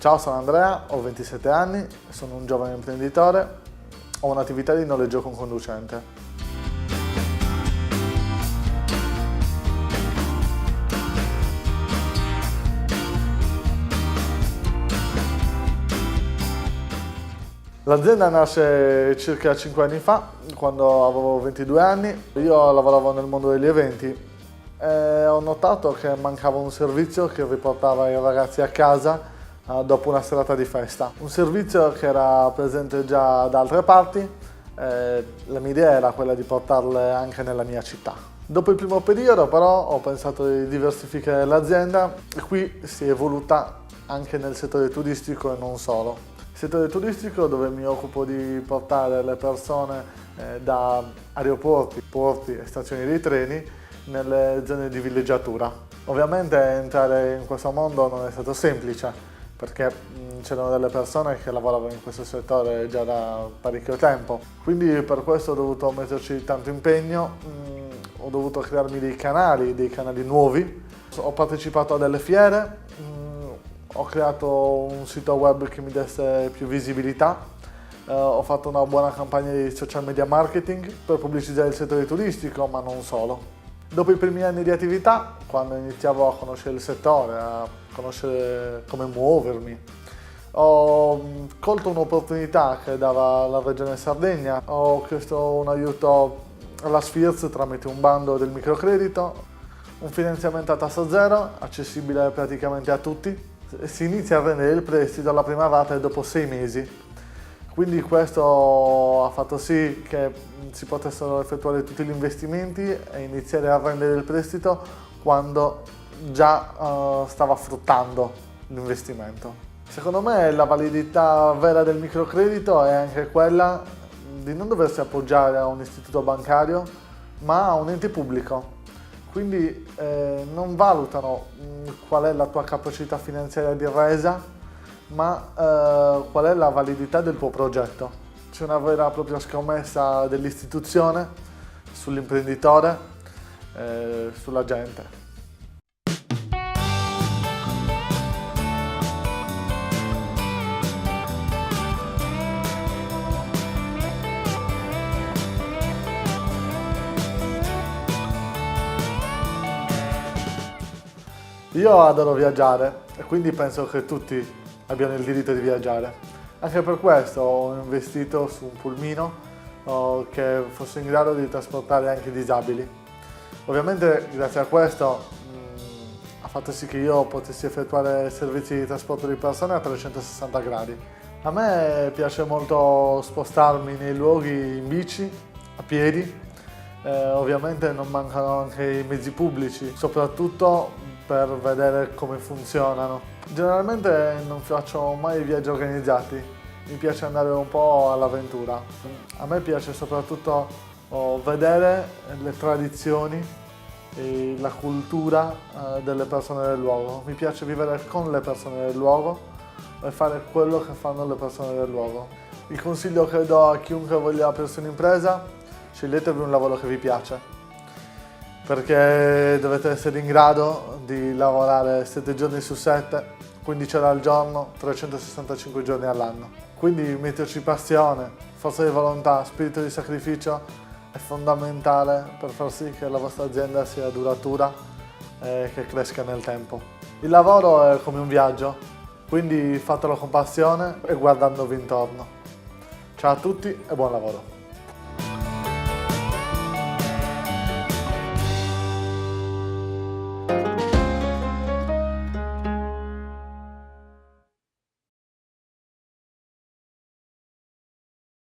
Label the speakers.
Speaker 1: Ciao, sono Andrea, ho 27 anni, sono un giovane imprenditore, ho un'attività di noleggio con conducente. L'azienda nasce circa 5 anni fa, quando avevo 22 anni. Io lavoravo nel mondo degli eventi e ho notato che mancava un servizio che riportava i ragazzi a casa dopo una serata di festa. Un servizio che era presente già da altre parti e la mia idea era quella di portarle anche nella mia città. Dopo il primo periodo però ho pensato di diversificare l'azienda e qui si è evoluta anche nel settore turistico e non solo. Il settore turistico dove mi occupo di portare le persone da aeroporti, porti e stazioni dei treni nelle zone di villeggiatura. Ovviamente entrare in questo mondo non è stato semplice perché c'erano delle persone che lavoravano in questo settore già da parecchio tempo, quindi per questo ho dovuto metterci tanto impegno, ho dovuto crearmi dei canali nuovi, ho partecipato a delle fiere, ho creato un sito web che mi desse più visibilità, ho fatto una buona campagna di social media marketing per pubblicizzare il settore turistico, ma non solo. Dopo i primi anni di attività, quando iniziavo a conoscere il settore, a conoscere come muovermi, ho colto un'opportunità che dava la Regione Sardegna, ho chiesto un aiuto alla Sfirz tramite un bando del microcredito, un finanziamento a tasso zero, accessibile praticamente a tutti. Si inizia a rendere il prestito alla prima rata dopo 6 mesi. Quindi questo ha fatto sì che si potessero effettuare tutti gli investimenti e iniziare a rendere il prestito quando già stava fruttando l'investimento. Secondo me la validità vera del microcredito è anche quella di non doversi appoggiare a un istituto bancario ma a un ente pubblico. Quindi non valutano qual è la tua capacità finanziaria di resa, ma qual è la validità del tuo progetto. C'è una vera e propria scommessa dell'istituzione sull'imprenditore, sulla gente. Io adoro viaggiare e quindi penso che tutti abbiano il diritto di viaggiare. Anche per questo ho investito su un pulmino che fosse in grado di trasportare anche i disabili. Ovviamente grazie a questo ha fatto sì che io potessi effettuare servizi di trasporto di persone a 360 gradi. A me piace molto spostarmi nei luoghi in bici, a piedi. Ovviamente non mancano anche i mezzi pubblici, soprattutto per vedere come funzionano. Generalmente non faccio mai viaggi organizzati, mi piace andare un po' all'avventura. A me piace soprattutto vedere le tradizioni e la cultura delle persone del luogo. Mi piace vivere con le persone del luogo e fare quello che fanno le persone del luogo. Il consiglio che do a chiunque voglia aprirsi un'impresa: sceglietevi un lavoro che vi piace, perché dovete essere in grado di lavorare 7 giorni su 7, 15 ore al giorno, 365 giorni all'anno. Quindi metterci passione, forza di volontà, spirito di sacrificio è fondamentale per far sì che la vostra azienda sia duratura e che cresca nel tempo. Il lavoro è come un viaggio, quindi fatelo con passione e guardandovi intorno. Ciao a tutti e buon lavoro!